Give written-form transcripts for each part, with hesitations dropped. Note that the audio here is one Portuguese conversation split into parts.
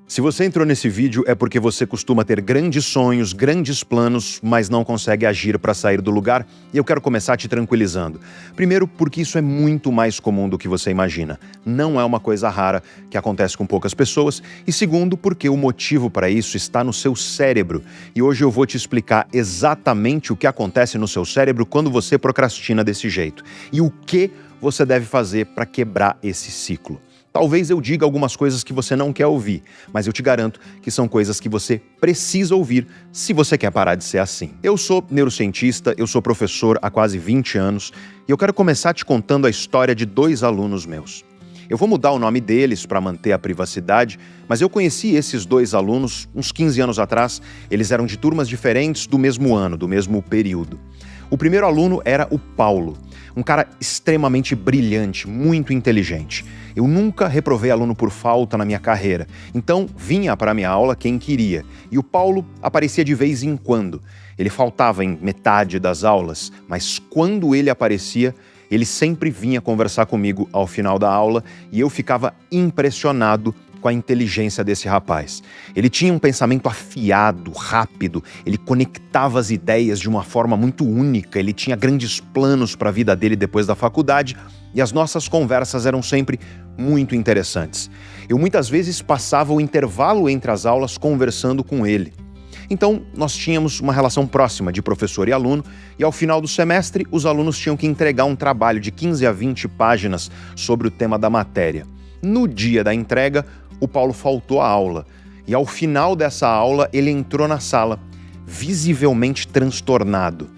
Se você entrou nesse vídeo é porque você costuma ter grandes sonhos, grandes planos, mas não consegue agir para sair do lugar, e eu quero começar te tranquilizando. Primeiro, porque isso é muito mais comum do que você imagina. Não é uma coisa rara que acontece com poucas pessoas. E segundo, porque o motivo para isso está no seu cérebro. E hoje eu vou te explicar exatamente o que acontece no seu cérebro quando você procrastina desse jeito. E o que você deve fazer para quebrar esse ciclo. Talvez eu diga algumas coisas que você não quer ouvir, mas eu te garanto que são coisas que você precisa ouvir se você quer parar de ser assim. Eu sou neurocientista, eu sou professor há quase 20 anos e eu quero começar te contando a história de 2 alunos meus. Eu vou mudar o nome deles para manter a privacidade, mas eu conheci esses 2 alunos uns 15 anos atrás. Eles eram de turmas diferentes do mesmo ano, do mesmo período. O primeiro aluno era o Paulo, um cara extremamente brilhante, muito inteligente. Eu nunca reprovei aluno por falta na minha carreira, então vinha para a minha aula quem queria. E o Paulo aparecia de vez em quando. Ele faltava em metade das aulas, mas quando ele aparecia, ele sempre vinha conversar comigo ao final da aula e eu ficava impressionado com a inteligência desse rapaz. Ele tinha um pensamento afiado, rápido, ele conectava as ideias de uma forma muito única, ele tinha grandes planos para a vida dele depois da faculdade e as nossas conversas eram sempre muito interessantes. Eu muitas vezes passava o intervalo entre as aulas conversando com ele. Então, nós tínhamos uma relação próxima de professor e aluno, e ao final do semestre, os alunos tinham que entregar um trabalho de 15 a 20 páginas sobre o tema da matéria. No dia da entrega, o Paulo faltou à aula, e ao final dessa aula, ele entrou na sala, visivelmente transtornado.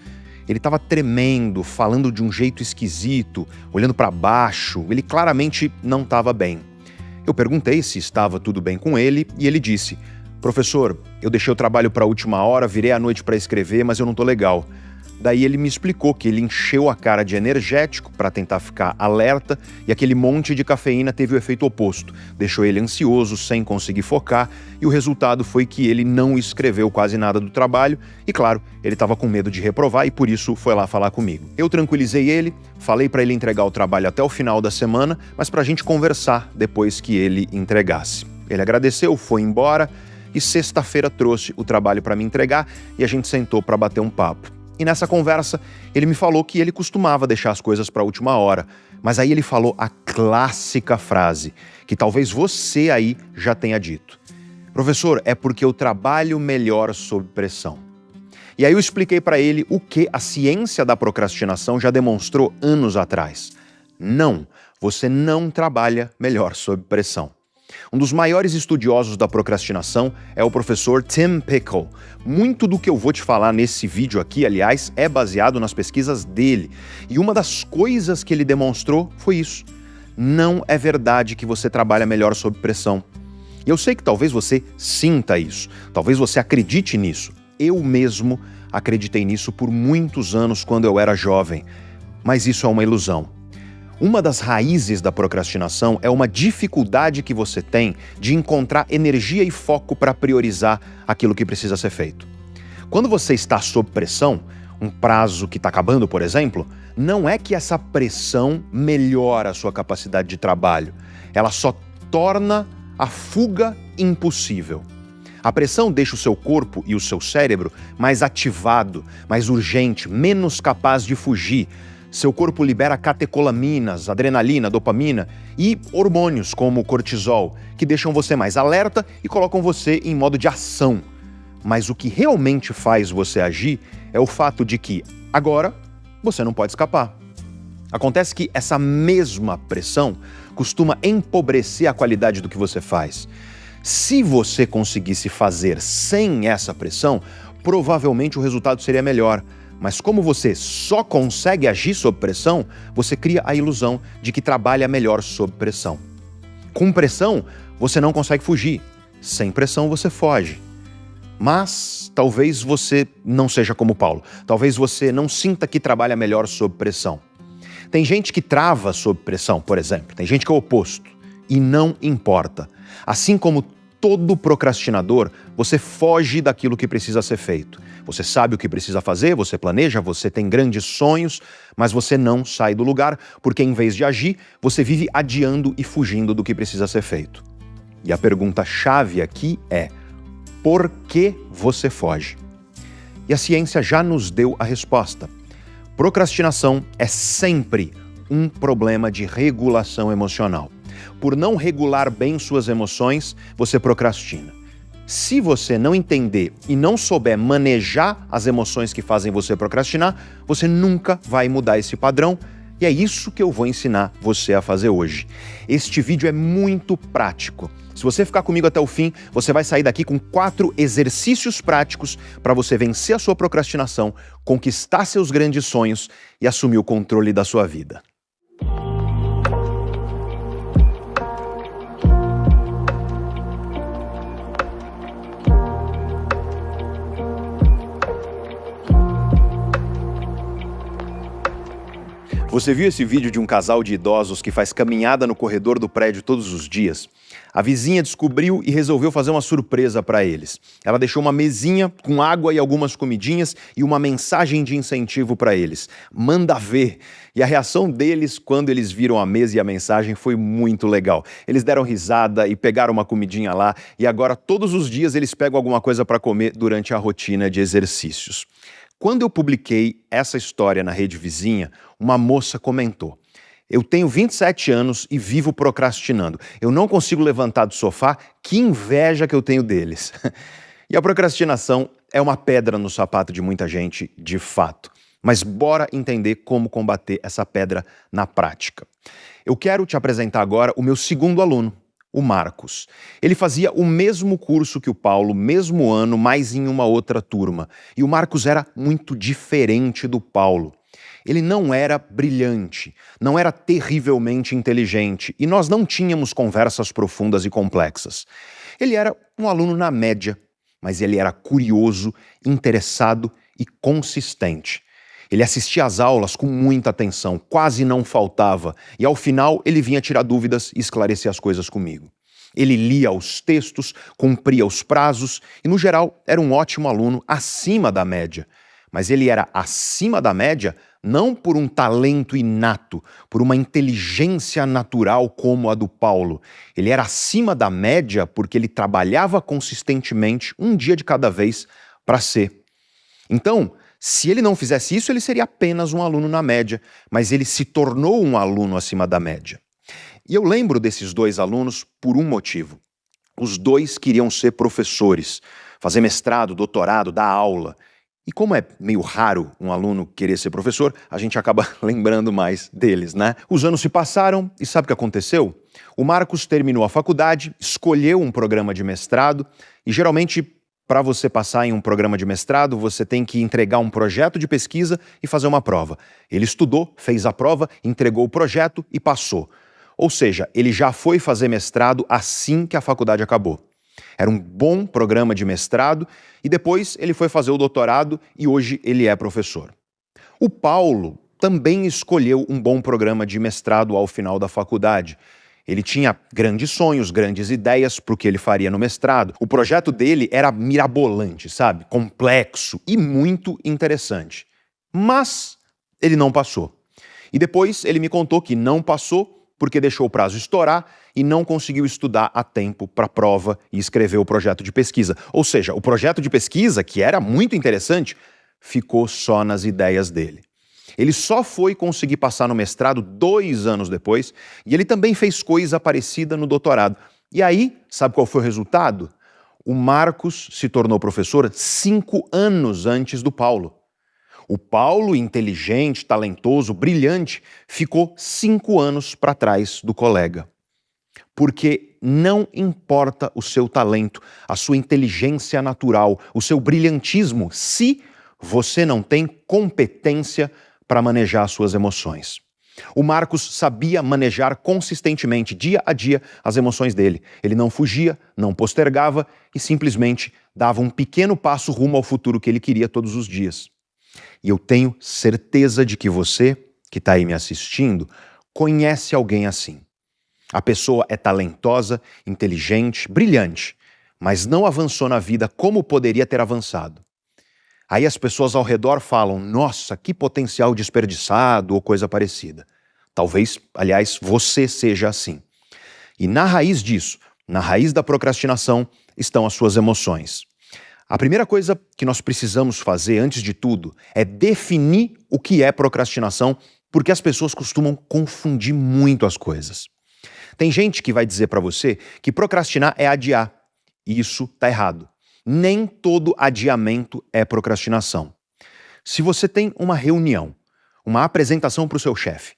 Ele estava tremendo, falando de um jeito esquisito, olhando para baixo, ele claramente não estava bem. Eu perguntei se estava tudo bem com ele, e ele disse: "Professor, eu deixei o trabalho para a última hora, virei à noite para escrever, mas eu não tô legal." Daí ele me explicou que ele encheu a cara de energético para tentar ficar alerta e aquele monte de cafeína teve o efeito oposto. Deixou ele ansioso, sem conseguir focar, e o resultado foi que ele não escreveu quase nada do trabalho e, claro, ele estava com medo de reprovar e por isso foi lá falar comigo. Eu tranquilizei ele, falei para ele entregar o trabalho até o final da semana, mas para a gente conversar depois que ele entregasse. Ele agradeceu, foi embora e sexta-feira trouxe o trabalho para me entregar e a gente sentou para bater um papo. E nessa conversa, ele me falou que ele costumava deixar as coisas para a última hora, mas aí ele falou a clássica frase, que talvez você aí já tenha dito: "Professor, é porque eu trabalho melhor sob pressão." E aí eu expliquei para ele o que a ciência da procrastinação já demonstrou anos atrás. Não, você não trabalha melhor sob pressão. Um dos maiores estudiosos da procrastinação é o professor Tim Pickle. Muito do que eu vou te falar nesse vídeo aqui, aliás, é baseado nas pesquisas dele. E uma das coisas que ele demonstrou foi isso. Não é verdade que você trabalha melhor sob pressão. E eu sei que talvez você sinta isso, talvez você acredite nisso. Eu mesmo acreditei nisso por muitos anos quando eu era jovem. Mas isso é uma ilusão. Uma das raízes da procrastinação é uma dificuldade que você tem de encontrar energia e foco para priorizar aquilo que precisa ser feito. Quando você está sob pressão, um prazo que está acabando, por exemplo, não é que essa pressão melhora a sua capacidade de trabalho, ela só torna a fuga impossível. A pressão deixa o seu corpo e o seu cérebro mais ativado, mais urgente, menos capaz de fugir. Seu corpo libera catecolaminas, adrenalina, dopamina e hormônios como o cortisol, que deixam você mais alerta e colocam você em modo de ação. Mas o que realmente faz você agir é o fato de que, agora, você não pode escapar. Acontece que essa mesma pressão costuma empobrecer a qualidade do que você faz. Se você conseguisse fazer sem essa pressão, provavelmente o resultado seria melhor. Mas como você só consegue agir sob pressão, você cria a ilusão de que trabalha melhor sob pressão. Com pressão, você não consegue fugir. Sem pressão, você foge. Mas talvez você não seja como Paulo. Talvez você não sinta que trabalha melhor sob pressão. Tem gente que trava sob pressão, por exemplo. Tem gente que é o oposto. E não importa. Assim como todo procrastinador, você foge daquilo que precisa ser feito. Você sabe o que precisa fazer, você planeja, você tem grandes sonhos, mas você não sai do lugar, porque em vez de agir, você vive adiando e fugindo do que precisa ser feito. E a pergunta-chave aqui é: por que você foge? E a ciência já nos deu a resposta. Procrastinação é sempre um problema de regulação emocional. Por não regular bem suas emoções, você procrastina. Se você não entender e não souber manejar as emoções que fazem você procrastinar, você nunca vai mudar esse padrão. E é isso que eu vou ensinar você a fazer hoje. Este vídeo é muito prático. Se você ficar comigo até o fim, você vai sair daqui com 4 exercícios práticos para você vencer a sua procrastinação, conquistar seus grandes sonhos e assumir o controle da sua vida. Você viu esse vídeo de um casal de idosos que faz caminhada no corredor do prédio todos os dias? A vizinha descobriu e resolveu fazer uma surpresa para eles. Ela deixou uma mesinha com água e algumas comidinhas e uma mensagem de incentivo para eles. Manda ver! E a reação deles quando eles viram a mesa e a mensagem foi muito legal. Eles deram risada e pegaram uma comidinha lá e agora todos os dias eles pegam alguma coisa para comer durante a rotina de exercícios. Quando eu publiquei essa história na rede vizinha, uma moça comentou: eu tenho 27 anos e vivo procrastinando. Eu não consigo levantar do sofá, que inveja que eu tenho deles. E a procrastinação é uma pedra no sapato de muita gente, de fato. Mas bora entender como combater essa pedra na prática. Eu quero te apresentar agora o meu segundo aluno, o Marcos. Ele fazia o mesmo curso que o Paulo, mesmo ano, mas em uma outra turma. E o Marcos era muito diferente do Paulo. Ele não era brilhante, não era terrivelmente inteligente e nós não tínhamos conversas profundas e complexas. Ele era um aluno na média, mas ele era curioso, interessado e consistente. Ele assistia às aulas com muita atenção, quase não faltava, e ao final ele vinha tirar dúvidas e esclarecer as coisas comigo. Ele lia os textos, cumpria os prazos e, no geral, era um ótimo aluno acima da média. Mas ele era acima da média não por um talento inato, por uma inteligência natural como a do Paulo. Ele era acima da média porque ele trabalhava consistentemente, um dia de cada vez, para ser. Então, se ele não fizesse isso, ele seria apenas um aluno na média, mas ele se tornou um aluno acima da média. E eu lembro desses 2 alunos por um motivo. Os 2 queriam ser professores, fazer mestrado, doutorado, dar aula. E como é meio raro um aluno querer ser professor, a gente acaba lembrando mais deles, né? Os anos se passaram e sabe o que aconteceu? O Marcos terminou a faculdade, escolheu um programa de mestrado e geralmente, para você passar em um programa de mestrado, você tem que entregar um projeto de pesquisa e fazer uma prova. Ele estudou, fez a prova, entregou o projeto e passou. Ou seja, ele já foi fazer mestrado assim que a faculdade acabou. Era um bom programa de mestrado e depois ele foi fazer o doutorado e hoje ele é professor. O Paulo também escolheu um bom programa de mestrado ao final da faculdade. Ele tinha grandes sonhos, grandes ideias para o que ele faria no mestrado. O projeto dele era mirabolante, sabe? Complexo e muito interessante. Mas ele não passou. E depois ele me contou que não passou porque deixou o prazo estourar e não conseguiu estudar a tempo para a prova e escrever o projeto de pesquisa. Ou seja, o projeto de pesquisa, que era muito interessante, ficou só nas ideias dele. Ele só foi conseguir passar no mestrado 2 anos depois e ele também fez coisa parecida no doutorado. E aí, sabe qual foi o resultado? O Marcos se tornou professor 5 anos antes do Paulo. O Paulo, inteligente, talentoso, brilhante, ficou 5 anos para trás do colega. Porque não importa o seu talento, a sua inteligência natural, o seu brilhantismo, se você não tem competência para manejar as suas emoções. O Marcos sabia manejar consistentemente, dia a dia, as emoções dele. Ele não fugia, não postergava e simplesmente dava um pequeno passo rumo ao futuro que ele queria todos os dias. E eu tenho certeza de que você, que está aí me assistindo, conhece alguém assim. A pessoa é talentosa, inteligente, brilhante, mas não avançou na vida como poderia ter avançado. Aí as pessoas ao redor falam, nossa, que potencial desperdiçado ou coisa parecida. Talvez, aliás, você seja assim. E na raiz disso, Na raiz da procrastinação estão as suas emoções. A primeira coisa que nós precisamos fazer, antes de tudo, é definir o que é procrastinação, porque as pessoas costumam confundir muito as coisas. Tem gente que vai dizer para você que procrastinar é adiar. E isso está errado. Nem todo adiamento é procrastinação. Se você tem uma reunião, uma apresentação para o seu chefe,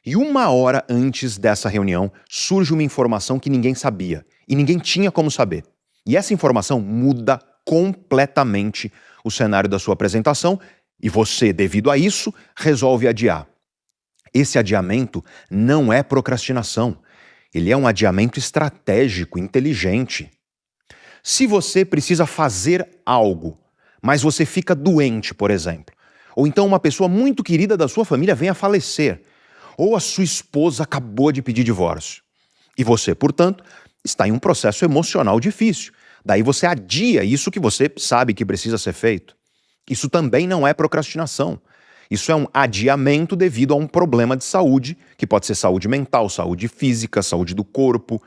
e 1 hora antes dessa reunião surge uma informação que ninguém sabia e ninguém tinha como saber. E essa informação muda completamente o cenário da sua apresentação e você, devido a isso, resolve adiar. Esse adiamento não é procrastinação. Ele é um adiamento estratégico, inteligente. Se você precisa fazer algo, mas você fica doente, por exemplo, ou então uma pessoa muito querida da sua família vem a falecer, ou a sua esposa acabou de pedir divórcio, e você, portanto, está em um processo emocional difícil. Daí você adia isso que você sabe que precisa ser feito. Isso também não é procrastinação. Isso é um adiamento devido a um problema de saúde, que pode ser saúde mental, saúde física, saúde do corpo,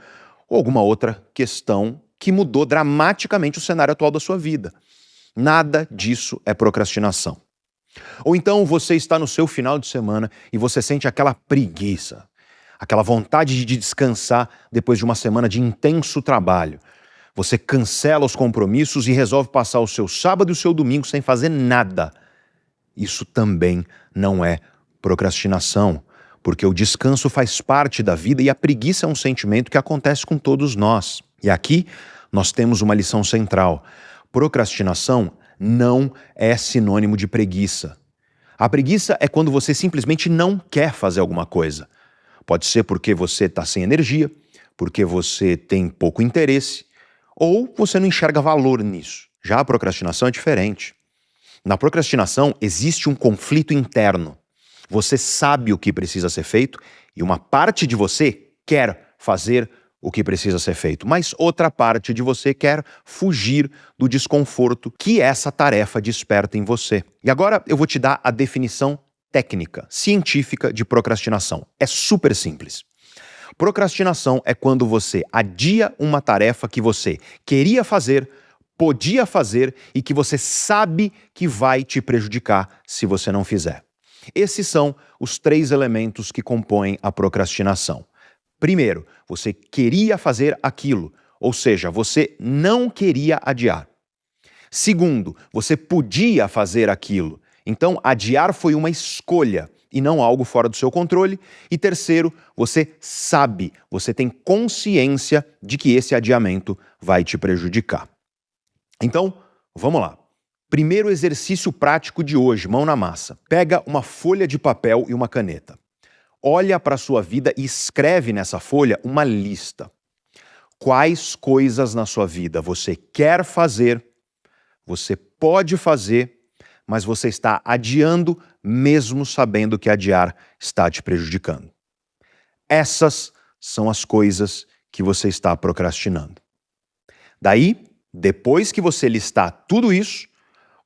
ou alguma outra questão que mudou dramaticamente o cenário atual da sua vida. Nada disso é procrastinação. Ou então você está no seu final de semana e você sente aquela preguiça, aquela vontade de descansar depois de uma semana de intenso trabalho. Você cancela os compromissos e resolve passar o seu sábado e o seu domingo sem fazer nada. Isso também não é procrastinação, porque o descanso faz parte da vida e a preguiça é um sentimento que acontece com todos nós. E aqui nós temos uma lição central. Procrastinação não é sinônimo de preguiça. A preguiça é quando você simplesmente não quer fazer alguma coisa. Pode ser porque você está sem energia, porque você tem pouco interesse, ou você não enxerga valor nisso. Já a procrastinação é diferente. Na procrastinação existe um conflito interno. Você sabe o que precisa ser feito e uma parte de você quer fazer o que precisa ser feito, mas outra parte de você quer fugir do desconforto que essa tarefa desperta em você. E agora eu vou te dar a definição técnica, científica de procrastinação. É super simples. Procrastinação é quando você adia uma tarefa que você queria fazer, podia fazer e que você sabe que vai te prejudicar se você não fizer. Esses são os 3 elementos que compõem a procrastinação. Primeiro, você queria fazer aquilo, ou seja, você não queria adiar. Segundo, você podia fazer aquilo, então adiar foi uma escolha e não algo fora do seu controle. E terceiro, você sabe, você tem consciência de que esse adiamento vai te prejudicar. Então, vamos lá. Primeiro exercício prático de hoje, mão na massa. Pega uma folha de papel e uma caneta. Olha para a sua vida e escreve nessa folha uma lista. Quais coisas na sua vida você quer fazer, você pode fazer, mas você está adiando mesmo sabendo que adiar está te prejudicando. Essas são as coisas que você está procrastinando. Daí, depois que você listar tudo isso,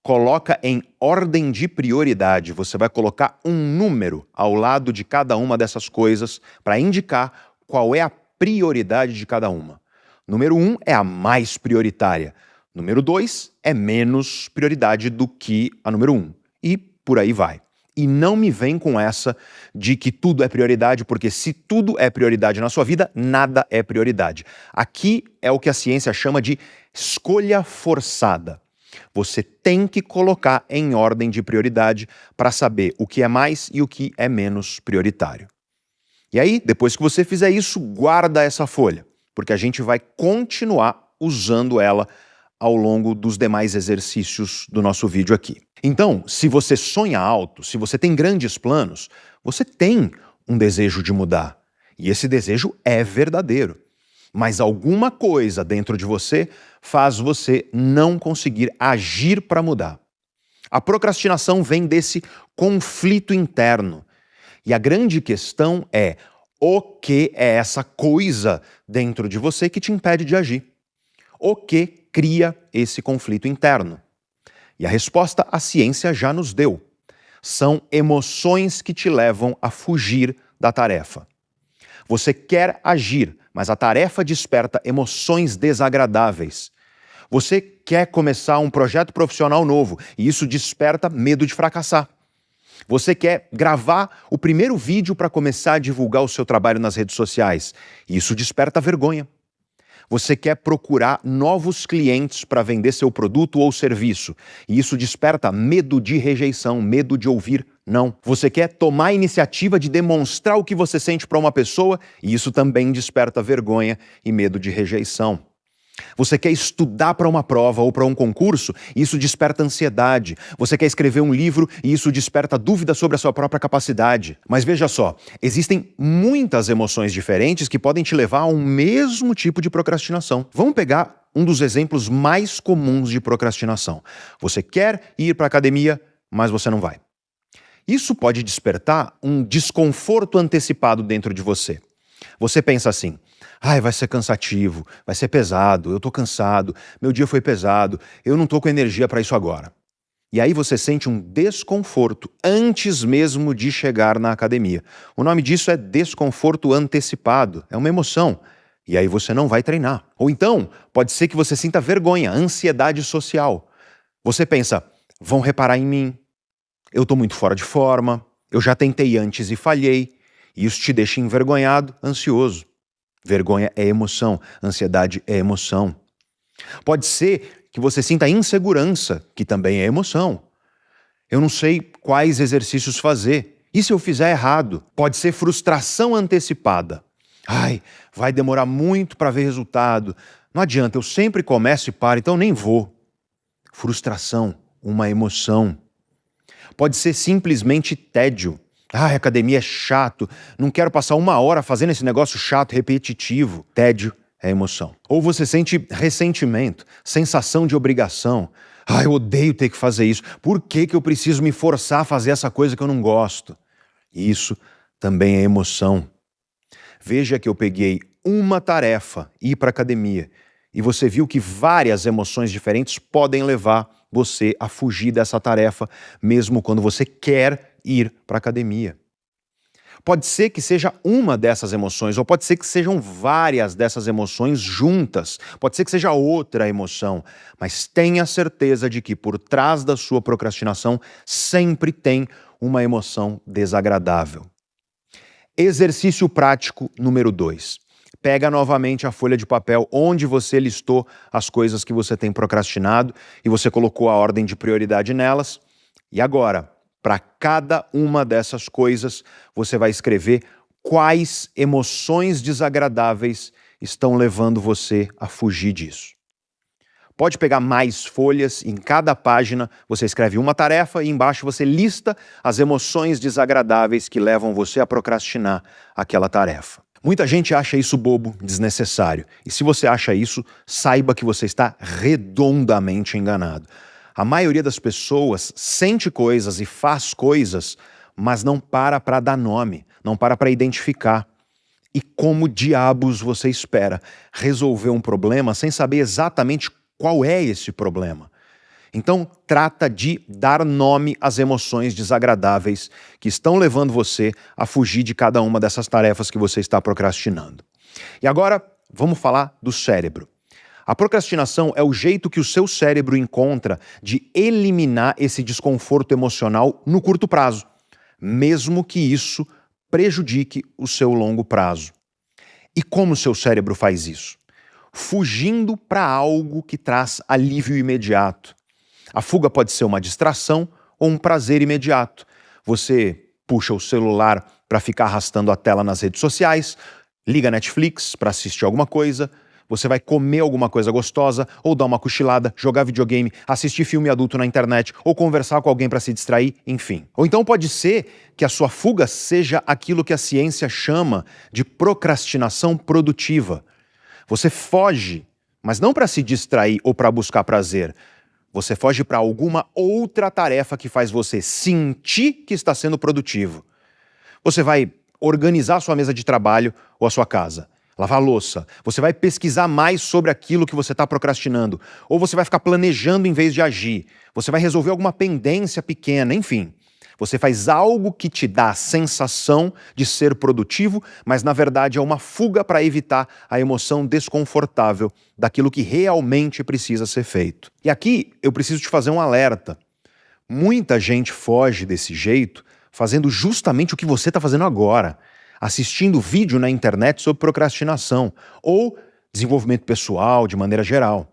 coloca em ordem de prioridade. Você vai colocar um número ao lado de cada uma dessas coisas para indicar qual é a prioridade de cada uma. Número 1 é a mais prioritária. Número 2 é menos prioridade do que a número 1. E por aí vai. E não me vem com essa de que tudo é prioridade, porque se tudo é prioridade na sua vida, nada é prioridade. Aqui é o que a ciência chama de escolha forçada. Você tem que colocar em ordem de prioridade para saber o que é mais e o que é menos prioritário. E aí, depois que você fizer isso, guarda essa folha, porque a gente vai continuar usando ela ao longo dos demais exercícios do nosso vídeo aqui. Então, se você sonha alto, se você tem grandes planos, você tem um desejo de mudar. E esse desejo é verdadeiro. Mas alguma coisa dentro de você faz você não conseguir agir para mudar. A procrastinação vem desse conflito interno. E a grande questão é: o que é essa coisa dentro de você que te impede de agir? O que cria esse conflito interno? E a resposta a ciência já nos deu. São emoções que te levam a fugir da tarefa. Você quer agir, mas a tarefa desperta emoções desagradáveis. Você quer começar um projeto profissional novo e isso desperta medo de fracassar. Você quer gravar o primeiro vídeo para começar a divulgar o seu trabalho nas redes sociais e isso desperta vergonha. Você quer procurar novos clientes para vender seu produto ou serviço e isso desperta medo de rejeição, medo de ouvir não. Você quer tomar a iniciativa de demonstrar o que você sente para uma pessoa e isso também desperta vergonha e medo de rejeição. Você quer estudar para uma prova ou para um concurso e isso desperta ansiedade. Você quer escrever um livro e isso desperta dúvida sobre a sua própria capacidade. Mas veja só, existem muitas emoções diferentes que podem te levar a um mesmo tipo de procrastinação. Vamos pegar um dos exemplos mais comuns de procrastinação. Você quer ir para a academia, mas você não vai. Isso pode despertar um desconforto antecipado dentro de você. Você pensa assim: ai, vai ser cansativo, vai ser pesado, eu tô cansado, meu dia foi pesado, eu não tô com energia para isso agora. E aí você sente um desconforto antes mesmo de chegar na academia. O nome disso é desconforto antecipado, é uma emoção. E aí você não vai treinar. Ou então, pode ser que você sinta vergonha, ansiedade social. Você pensa: vão reparar em mim, eu tô muito fora de forma, eu já tentei antes e falhei. E isso te deixa envergonhado, ansioso. Vergonha é emoção, ansiedade é emoção. Pode ser que você sinta insegurança, que também é emoção. Eu não sei quais exercícios fazer. E se eu fizer errado? Pode ser frustração antecipada. Ai, vai demorar muito para ver resultado. Não adianta, eu sempre começo e paro, então nem vou. Frustração, uma emoção. Pode ser simplesmente tédio. Ai, academia é chato, não quero passar 1 hora fazendo esse negócio chato, repetitivo. Tédio é emoção. Ou você sente ressentimento, sensação de obrigação. Ai, eu odeio ter que fazer isso. Por que eu preciso me forçar a fazer essa coisa que eu não gosto? Isso também é emoção. Veja que eu peguei uma tarefa, ir para a academia, e você viu que várias emoções diferentes podem levar você a fugir dessa tarefa, mesmo quando você quer ir para a academia. Pode ser que seja uma dessas emoções, ou pode ser que sejam várias dessas emoções juntas, pode ser que seja outra emoção, mas tenha certeza de que por trás da sua procrastinação sempre tem uma emoção desagradável. Exercício prático número 2. Pega novamente a folha de papel onde você listou as coisas que você tem procrastinado e você colocou a ordem de prioridade nelas. E agora, para cada uma dessas coisas, você vai escrever quais emoções desagradáveis estão levando você a fugir disso. Pode pegar mais folhas, em cada página você escreve uma tarefa e embaixo você lista as emoções desagradáveis que levam você a procrastinar aquela tarefa. Muita gente acha isso bobo, desnecessário. E se você acha isso, saiba que você está redondamente enganado. A maioria das pessoas sente coisas e faz coisas, mas não para dar nome, não para identificar. E como diabos você espera resolver um problema sem saber exatamente qual é esse problema? Então, trata de dar nome às emoções desagradáveis que estão levando você a fugir de cada uma dessas tarefas que você está procrastinando. E agora, vamos falar do cérebro. A procrastinação é o jeito que o seu cérebro encontra de eliminar esse desconforto emocional no curto prazo, mesmo que isso prejudique o seu longo prazo. E como o seu cérebro faz isso? Fugindo para algo que traz alívio imediato. A fuga pode ser uma distração ou um prazer imediato. Você puxa o celular para ficar arrastando a tela nas redes sociais, liga a Netflix para assistir alguma coisa, você vai comer alguma coisa gostosa, ou dar uma cochilada, jogar videogame, assistir filme adulto na internet, ou conversar com alguém para se distrair, enfim. Ou então pode ser que a sua fuga seja aquilo que a ciência chama de procrastinação produtiva. Você foge, mas não para se distrair ou para buscar prazer. Você foge para alguma outra tarefa que faz você sentir que está sendo produtivo. Você vai organizar a sua mesa de trabalho ou a sua casa, lavar a louça. Você vai pesquisar mais sobre aquilo que você está procrastinando. Ou você vai ficar planejando em vez de agir. Você vai resolver alguma pendência pequena, enfim. Você faz algo que te dá a sensação de ser produtivo, mas na verdade é uma fuga para evitar a emoção desconfortável daquilo que realmente precisa ser feito. E aqui eu preciso te fazer um alerta. Muita gente foge desse jeito fazendo justamente o que você está fazendo agora, assistindo vídeo na internet sobre procrastinação ou desenvolvimento pessoal de maneira geral.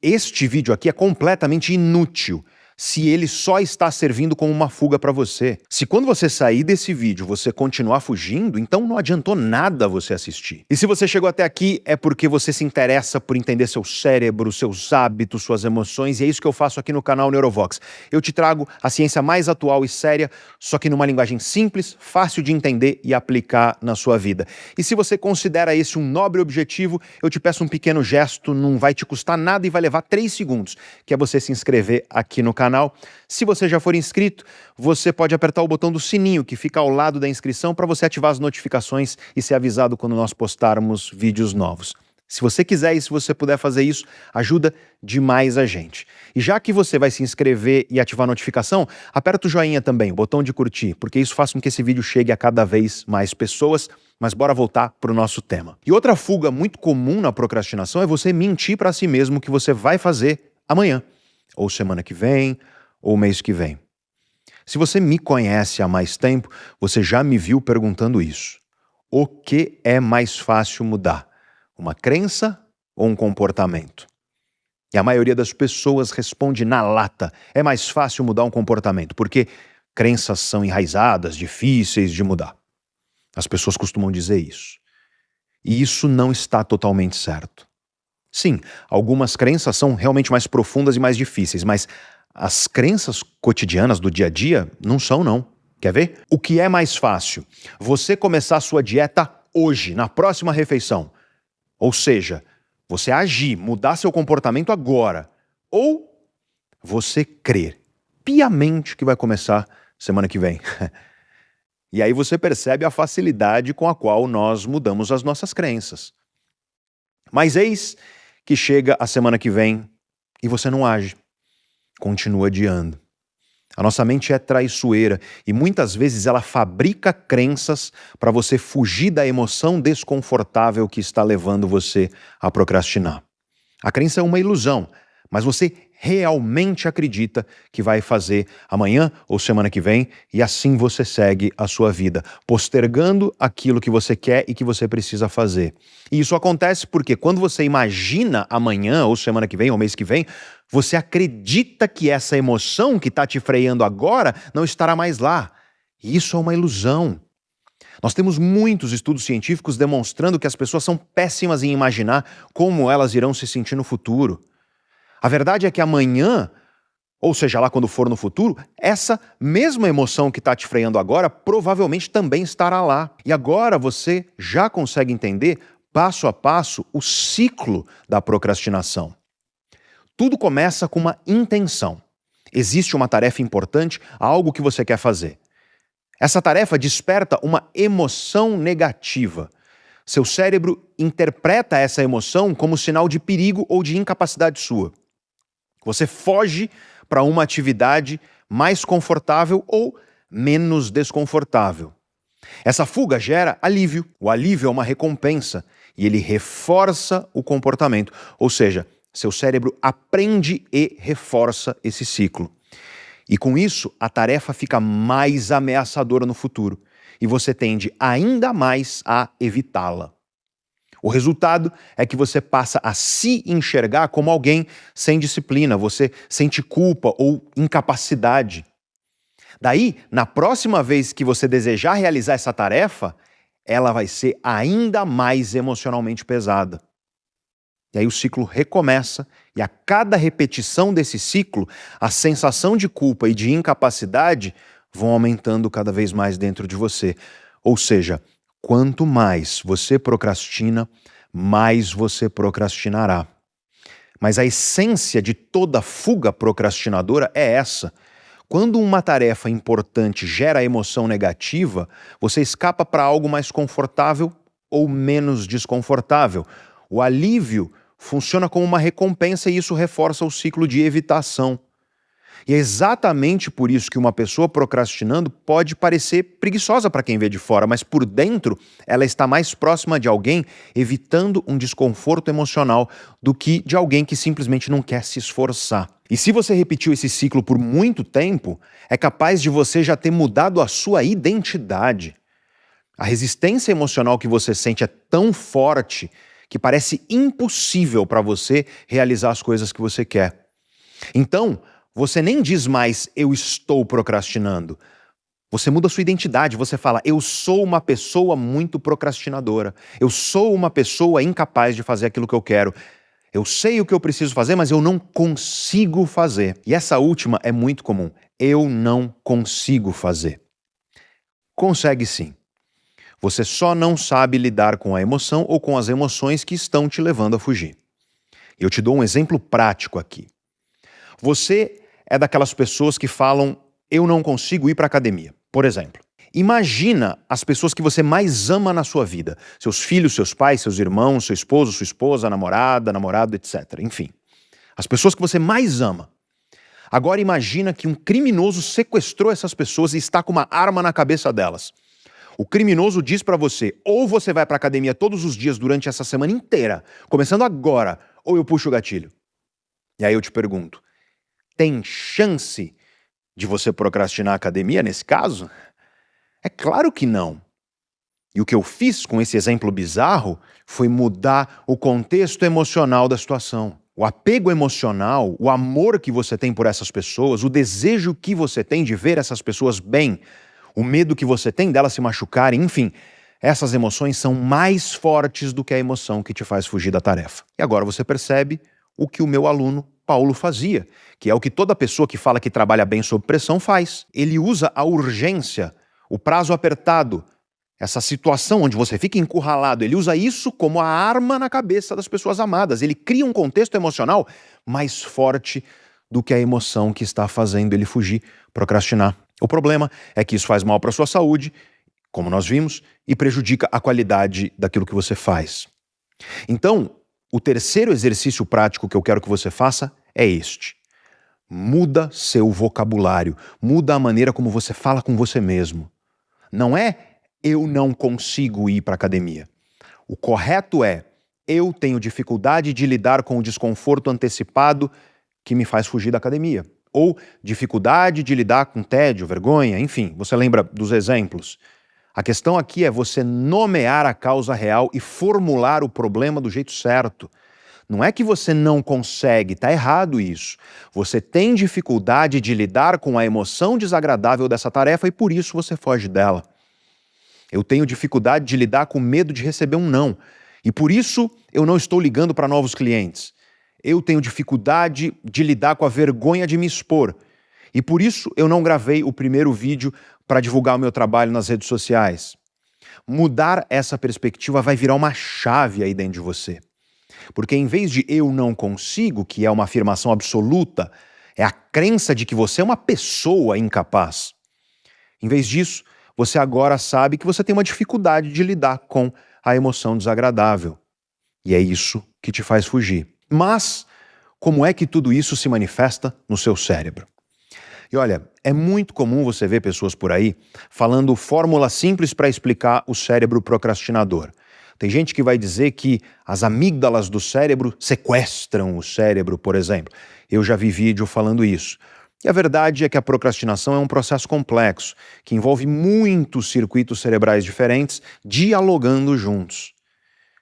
Este vídeo aqui é completamente inútil se ele só está servindo como uma fuga para você. Se quando você sair desse vídeo você continuar fugindo, então não adiantou nada você assistir. E se você chegou até aqui é porque você se interessa por entender seu cérebro, seus hábitos, suas emoções, e é isso que eu faço aqui no canal Neurovox. Eu te trago a ciência mais atual e séria, só que numa linguagem simples, fácil de entender e aplicar na sua vida. E se você considera esse um nobre objetivo, eu te peço um pequeno gesto, não vai te custar nada e vai levar 3 segundos, que é você se inscrever aqui no canal. Se você já for inscrito, você pode apertar o botão do sininho que fica ao lado da inscrição para você ativar as notificações e ser avisado quando nós postarmos vídeos novos. Se você quiser e se você puder fazer isso, ajuda demais a gente. E já que você vai se inscrever e ativar a notificação, aperta o joinha também, o botão de curtir, porque isso faz com que esse vídeo chegue a cada vez mais pessoas. Mas bora voltar para o nosso tema. E outra fuga muito comum na procrastinação é você mentir para si mesmo que você vai fazer amanhã, ou semana que vem, ou mês que vem. Se você me conhece há mais tempo, você já me viu perguntando isso. O que é mais fácil mudar? Uma crença ou um comportamento? E a maioria das pessoas responde na lata. É mais fácil mudar um comportamento, porque crenças são enraizadas, difíceis de mudar. As pessoas costumam dizer isso. E isso não está totalmente certo. Sim, algumas crenças são realmente mais profundas e mais difíceis, mas as crenças cotidianas do dia a dia não são, não. Quer ver? O que é mais fácil? Você começar a sua dieta hoje, na próxima refeição. Ou seja, você agir, mudar seu comportamento agora. Ou você crer piamente que vai começar semana que vem. E aí você percebe a facilidade com a qual nós mudamos as nossas crenças. Mas eis que chega a semana que vem e você não age. Continua adiando. A nossa mente é traiçoeira e muitas vezes ela fabrica crenças para você fugir da emoção desconfortável que está levando você a procrastinar. A crença é uma ilusão, mas você realmente acredita que vai fazer amanhã ou semana que vem e assim você segue a sua vida, postergando aquilo que você quer e que você precisa fazer. E isso acontece porque quando você imagina amanhã ou semana que vem ou mês que vem, você acredita que essa emoção que está te freando agora não estará mais lá. E isso é uma ilusão. Nós temos muitos estudos científicos demonstrando que as pessoas são péssimas em imaginar como elas irão se sentir no futuro. A verdade é que amanhã, ou seja lá quando for no futuro, essa mesma emoção que está te freando agora provavelmente também estará lá. E agora você já consegue entender, passo a passo, o ciclo da procrastinação. Tudo começa com uma intenção. Existe uma tarefa importante, algo que você quer fazer. Essa tarefa desperta uma emoção negativa. Seu cérebro interpreta essa emoção como sinal de perigo ou de incapacidade sua. Você foge para uma atividade mais confortável ou menos desconfortável. Essa fuga gera alívio. O alívio é uma recompensa e ele reforça o comportamento. Ou seja, seu cérebro aprende e reforça esse ciclo. E com isso, a tarefa fica mais ameaçadora no futuro e você tende ainda mais a evitá-la. O resultado é que você passa a se enxergar como alguém sem disciplina, você sente culpa ou incapacidade. Daí, na próxima vez que você desejar realizar essa tarefa, ela vai ser ainda mais emocionalmente pesada. E aí o ciclo recomeça e a cada repetição desse ciclo, a sensação de culpa e de incapacidade vão aumentando cada vez mais dentro de você. Ou seja, quanto mais você procrastina, mais você procrastinará. Mas a essência de toda fuga procrastinadora é essa. Quando uma tarefa importante gera emoção negativa, você escapa para algo mais confortável ou menos desconfortável. O alívio funciona como uma recompensa e isso reforça o ciclo de evitação. E é exatamente por isso que uma pessoa procrastinando pode parecer preguiçosa para quem vê de fora, mas por dentro ela está mais próxima de alguém evitando um desconforto emocional do que de alguém que simplesmente não quer se esforçar. E se você repetiu esse ciclo por muito tempo, é capaz de você já ter mudado a sua identidade. A resistência emocional que você sente é tão forte que parece impossível para você realizar as coisas que você quer. Então, você nem diz mais eu estou procrastinando. Você muda a sua identidade, você fala eu sou uma pessoa muito procrastinadora. Eu sou uma pessoa incapaz de fazer aquilo que eu quero. Eu sei o que eu preciso fazer, mas eu não consigo fazer. E essa última é muito comum. Eu não consigo fazer. Consegue sim. Você só não sabe lidar com a emoção ou com as emoções que estão te levando a fugir. Eu te dou um exemplo prático aqui. Você é daquelas pessoas que falam eu não consigo ir para a academia, por exemplo. Imagina as pessoas que você mais ama na sua vida. Seus filhos, seus pais, seus irmãos, seu esposo, sua esposa, namorada, namorado, etc. Enfim, as pessoas que você mais ama. Agora imagina que um criminoso sequestrou essas pessoas e está com uma arma na cabeça delas. O criminoso diz para você, ou você vai para a academia todos os dias durante essa semana inteira, começando agora, ou eu puxo o gatilho. E aí eu te pergunto, tem chance de você procrastinar a academia nesse caso? É claro que não. E o que eu fiz com esse exemplo bizarro foi mudar o contexto emocional da situação. O apego emocional, o amor que você tem por essas pessoas, o desejo que você tem de ver essas pessoas bem, o medo que você tem delas se machucarem, enfim, essas emoções são mais fortes do que a emoção que te faz fugir da tarefa. E agora você percebe o que o meu aluno Paulo fazia, que é o que toda pessoa que fala que trabalha bem sob pressão faz. Ele usa a urgência, o prazo apertado, essa situação onde você fica encurralado, ele usa isso como a arma na cabeça das pessoas amadas. Ele cria um contexto emocional mais forte do que a emoção que está fazendo ele fugir, procrastinar. O problema é que isso faz mal para a sua saúde, como nós vimos, e prejudica a qualidade daquilo que você faz. Então, o terceiro exercício prático que eu quero que você faça é este. Muda seu vocabulário, muda a maneira como você fala com você mesmo. Não é eu não consigo ir para a academia. O correto é eu tenho dificuldade de lidar com o desconforto antecipado que me faz fugir da academia. Ou dificuldade de lidar com tédio, vergonha, enfim, você lembra dos exemplos. A questão aqui é você nomear a causa real e formular o problema do jeito certo. Não é que você não consegue, está errado isso. Você tem dificuldade de lidar com a emoção desagradável dessa tarefa e por isso você foge dela. Eu tenho dificuldade de lidar com medo de receber um não e por isso eu não estou ligando para novos clientes. Eu tenho dificuldade de lidar com a vergonha de me expor e por isso eu não gravei o primeiro vídeo para divulgar o meu trabalho nas redes sociais. Mudar essa perspectiva vai virar uma chave aí dentro de você. Porque em vez de eu não consigo, que é uma afirmação absoluta, é a crença de que você é uma pessoa incapaz. Em vez disso, você agora sabe que você tem uma dificuldade de lidar com a emoção desagradável. E é isso que te faz fugir. Mas, como é que tudo isso se manifesta no seu cérebro? E olha, é muito comum você ver pessoas por aí falando fórmula simples para explicar o cérebro procrastinador. Tem gente que vai dizer que as amígdalas do cérebro sequestram o cérebro, por exemplo. Eu já vi vídeo falando isso. E a verdade é que a procrastinação é um processo complexo, que envolve muitos circuitos cerebrais diferentes dialogando juntos.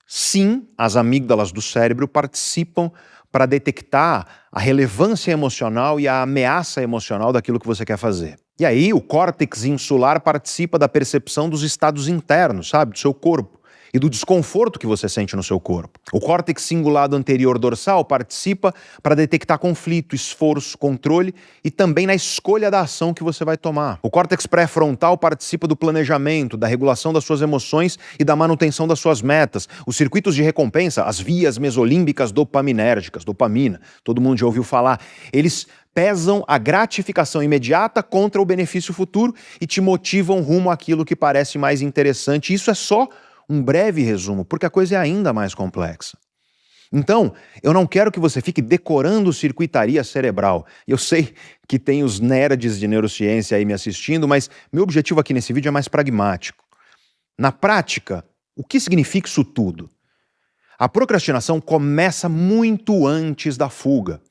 Sim, as amígdalas do cérebro participam para detectar a relevância emocional e a ameaça emocional daquilo que você quer fazer. E aí o córtex insular participa da percepção dos estados internos, sabe, do seu corpo e do desconforto que você sente no seu corpo. O córtex cingulado anterior dorsal participa para detectar conflito, esforço, controle e também na escolha da ação que você vai tomar. O córtex pré-frontal participa do planejamento, da regulação das suas emoções e da manutenção das suas metas. Os circuitos de recompensa, as vias mesolímbicas dopaminérgicas, dopamina, todo mundo já ouviu falar, eles pesam a gratificação imediata contra o benefício futuro e te motivam rumo àquilo que parece mais interessante. Isso é só um breve resumo, porque a coisa é ainda mais complexa. Então, eu não quero que você fique decorando circuitaria cerebral. Eu sei que tem os nerds de neurociência aí me assistindo, mas meu objetivo aqui nesse vídeo é mais pragmático. Na prática, o que significa isso tudo? A procrastinação começa muito antes da fuga.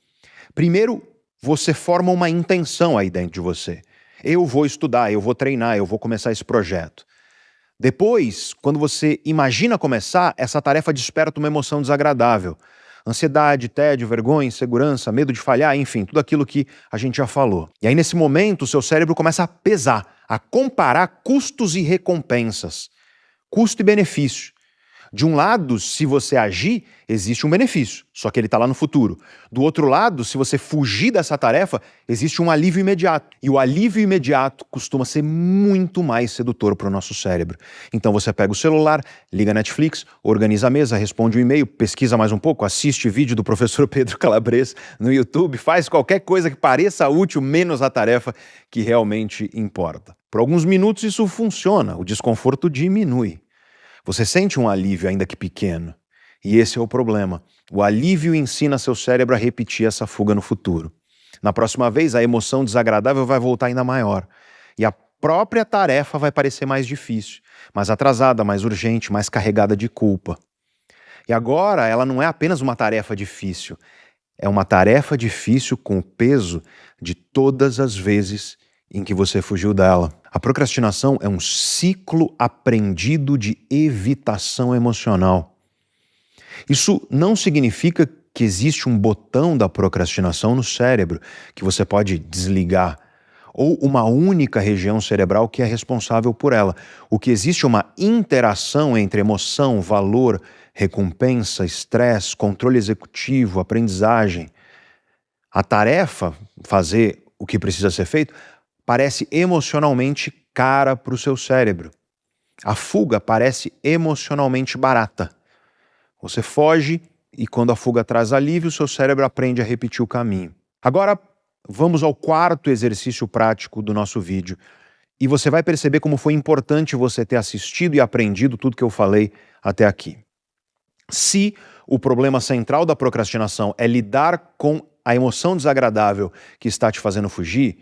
Primeiro, você forma uma intenção aí dentro de você. Eu vou estudar, eu vou treinar, eu vou começar esse projeto. Depois, quando você imagina começar, essa tarefa desperta uma emoção desagradável. Ansiedade, tédio, vergonha, insegurança, medo de falhar, enfim, tudo aquilo que a gente já falou. E aí, nesse momento, o seu cérebro começa a pesar, a comparar custos e recompensas. Custo e benefício. De um lado, se você agir, existe um benefício, só que ele está lá no futuro. Do outro lado, se você fugir dessa tarefa, existe um alívio imediato. E o alívio imediato costuma ser muito mais sedutor para o nosso cérebro. Então você pega o celular, liga a Netflix, organiza a mesa, responde um e-mail, pesquisa mais um pouco, assiste vídeo do professor Pedro Calabres no YouTube, faz qualquer coisa que pareça útil, menos a tarefa que realmente importa. Por alguns minutos isso funciona, o desconforto diminui. Você sente um alívio, ainda que pequeno. E esse é o problema. O alívio ensina seu cérebro a repetir essa fuga no futuro. Na próxima vez, a emoção desagradável vai voltar ainda maior. E a própria tarefa vai parecer mais difícil, mais atrasada, mais urgente, mais carregada de culpa. E agora, ela não é apenas uma tarefa difícil. É uma tarefa difícil com o peso de todas as vezes em que você fugiu dela. A procrastinação é um ciclo aprendido de evitação emocional. Isso não significa que existe um botão da procrastinação no cérebro que você pode desligar, ou uma única região cerebral que é responsável por ela. O que existe é uma interação entre emoção, valor, recompensa, estresse, controle executivo, aprendizagem. A tarefa, fazer o que precisa ser feito, parece emocionalmente cara para o seu cérebro. A fuga parece emocionalmente barata. Você foge e quando a fuga traz alívio, o seu cérebro aprende a repetir o caminho. Agora, vamos ao quarto exercício prático do nosso vídeo. E você vai perceber como foi importante você ter assistido e aprendido tudo que eu falei até aqui. Se o problema central da procrastinação é lidar com a emoção desagradável que está te fazendo fugir,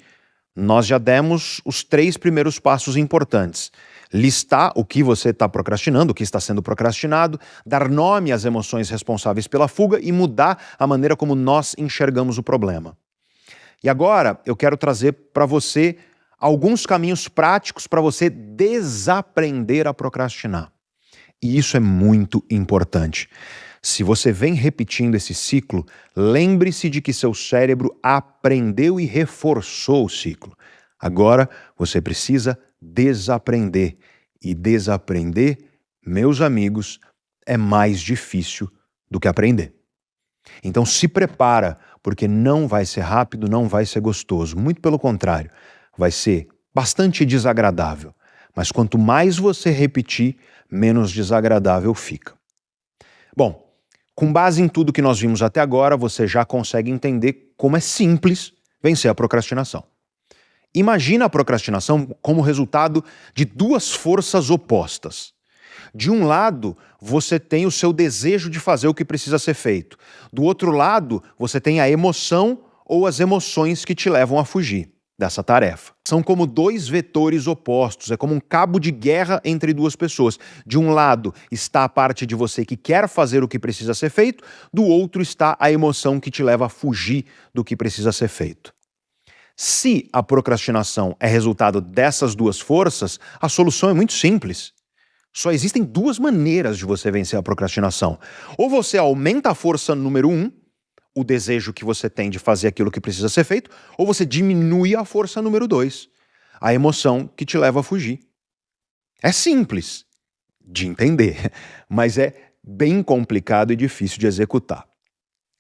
nós já demos os 3 primeiros passos importantes. Listar o que você está procrastinando, o que está sendo procrastinado, dar nome às emoções responsáveis pela fuga e mudar a maneira como nós enxergamos o problema. E agora eu quero trazer para você alguns caminhos práticos para você desaprender a procrastinar. E isso é muito importante. Se você vem repetindo esse ciclo, lembre-se de que seu cérebro aprendeu e reforçou o ciclo. Agora você precisa desaprender. E desaprender, meus amigos, é mais difícil do que aprender. Então se prepara, porque não vai ser rápido, não vai ser gostoso. Muito pelo contrário, vai ser bastante desagradável. Mas quanto mais você repetir, menos desagradável fica. Bom, com base em tudo que nós vimos até agora, você já consegue entender como é simples vencer a procrastinação. Imagina a procrastinação como resultado de 2 forças opostas. De um lado, você tem o seu desejo de fazer o que precisa ser feito. Do outro lado, você tem a emoção ou as emoções que te levam a fugir dessa tarefa. São como 2 vetores opostos, é como um cabo de guerra entre 2 pessoas. De um lado está a parte de você que quer fazer o que precisa ser feito, do outro está a emoção que te leva a fugir do que precisa ser feito. Se a procrastinação é resultado dessas 2 forças, a solução é muito simples. Só existem 2 maneiras de você vencer a procrastinação. Ou você aumenta a força número 1, o desejo que você tem de fazer aquilo que precisa ser feito, ou você diminui a força número 2, a emoção que te leva a fugir. É simples de entender, mas é bem complicado e difícil de executar.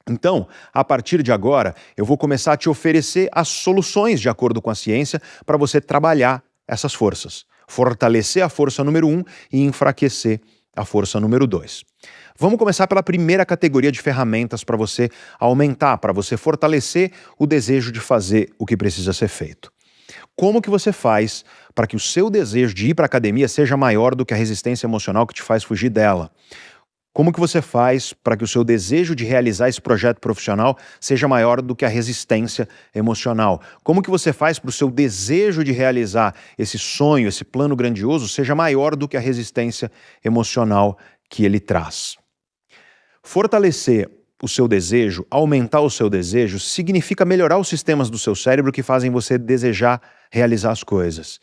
Então, a partir de agora, eu vou começar a te oferecer as soluções de acordo com a ciência para você trabalhar essas forças, fortalecer a força número 1 e enfraquecer a força número 2. Vamos começar pela primeira categoria de ferramentas para você aumentar, para você fortalecer o desejo de fazer o que precisa ser feito. Como que você faz para que o seu desejo de ir para a academia seja maior do que a resistência emocional que te faz fugir dela? Como que você faz para que o seu desejo de realizar esse projeto profissional seja maior do que a resistência emocional? Como que você faz para o seu desejo de realizar esse sonho, esse plano grandioso, seja maior do que a resistência emocional que ele traz? Fortalecer o seu desejo, aumentar o seu desejo, significa melhorar os sistemas do seu cérebro que fazem você desejar realizar as coisas.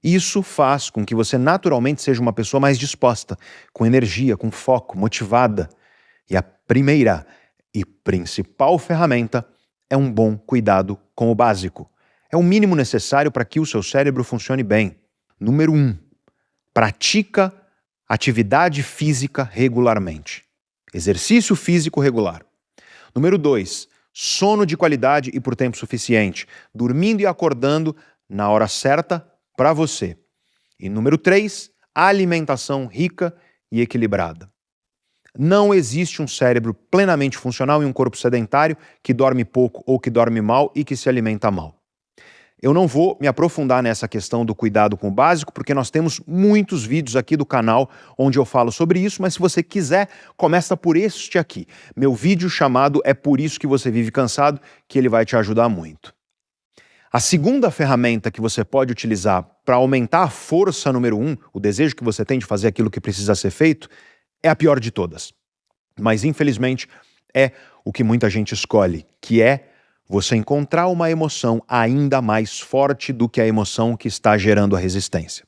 Isso faz com que você naturalmente seja uma pessoa mais disposta, com energia, com foco, motivada. E a primeira e principal ferramenta é um bom cuidado com o básico. É o mínimo necessário para que o seu cérebro funcione bem. Número 1. Pratica atividade física regularmente. Exercício físico regular. Número 2. Sono de qualidade e por tempo suficiente. Dormindo e acordando na hora certa para você. E número 3, alimentação rica e equilibrada. Não existe um cérebro plenamente funcional em um corpo sedentário que dorme pouco ou que dorme mal e que se alimenta mal. Eu não vou me aprofundar nessa questão do cuidado com o básico, porque nós temos muitos vídeos aqui do canal onde eu falo sobre isso, mas se você quiser, começa por este aqui. Meu vídeo chamado É Por Isso Que Você Vive Cansado, que ele vai te ajudar muito. A segunda ferramenta que você pode utilizar para aumentar a força número 1, o desejo que você tem de fazer aquilo que precisa ser feito, é a pior de todas. Mas, infelizmente, é o que muita gente escolhe, que é você encontrar uma emoção ainda mais forte do que a emoção que está gerando a resistência.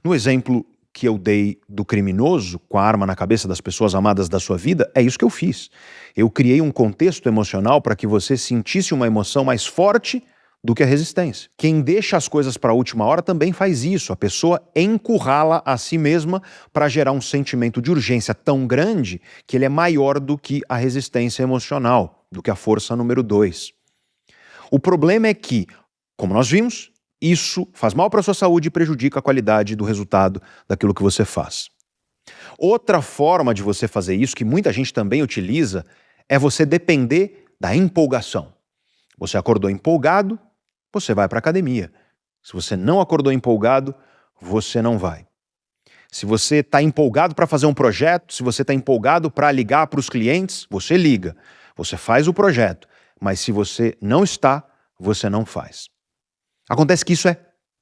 No exemplo que eu dei do criminoso com a arma na cabeça das pessoas amadas da sua vida, é isso que eu fiz. Eu criei um contexto emocional para que você sentisse uma emoção mais forte do que a resistência. Quem deixa as coisas para a última hora também faz isso. A pessoa encurrala a si mesma para gerar um sentimento de urgência tão grande que ele é maior do que a resistência emocional, do que a força número 2. O problema é que, como nós vimos, isso faz mal para a sua saúde e prejudica a qualidade do resultado daquilo que você faz. Outra forma de você fazer isso, que muita gente também utiliza, é você depender da empolgação. Você acordou empolgado, você vai para a academia. Se você não acordou empolgado, você não vai. Se você está empolgado para fazer um projeto, se você está empolgado para ligar para os clientes, você liga. Você faz o projeto. Mas se você não está, você não faz. Acontece que isso é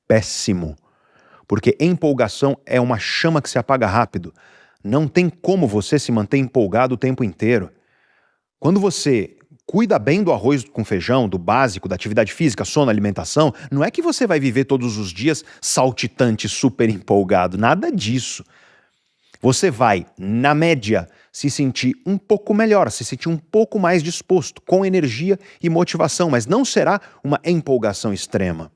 péssimo. Porque empolgação é uma chama que se apaga rápido. Não tem como você se manter empolgado o tempo inteiro. Quando você cuida bem do arroz com feijão, do básico, da atividade física, sono, alimentação, não é que você vai viver todos os dias saltitante, super empolgado, nada disso. Você vai, na média, se sentir um pouco melhor, se sentir um pouco mais disposto, com energia e motivação, mas não será uma empolgação extrema.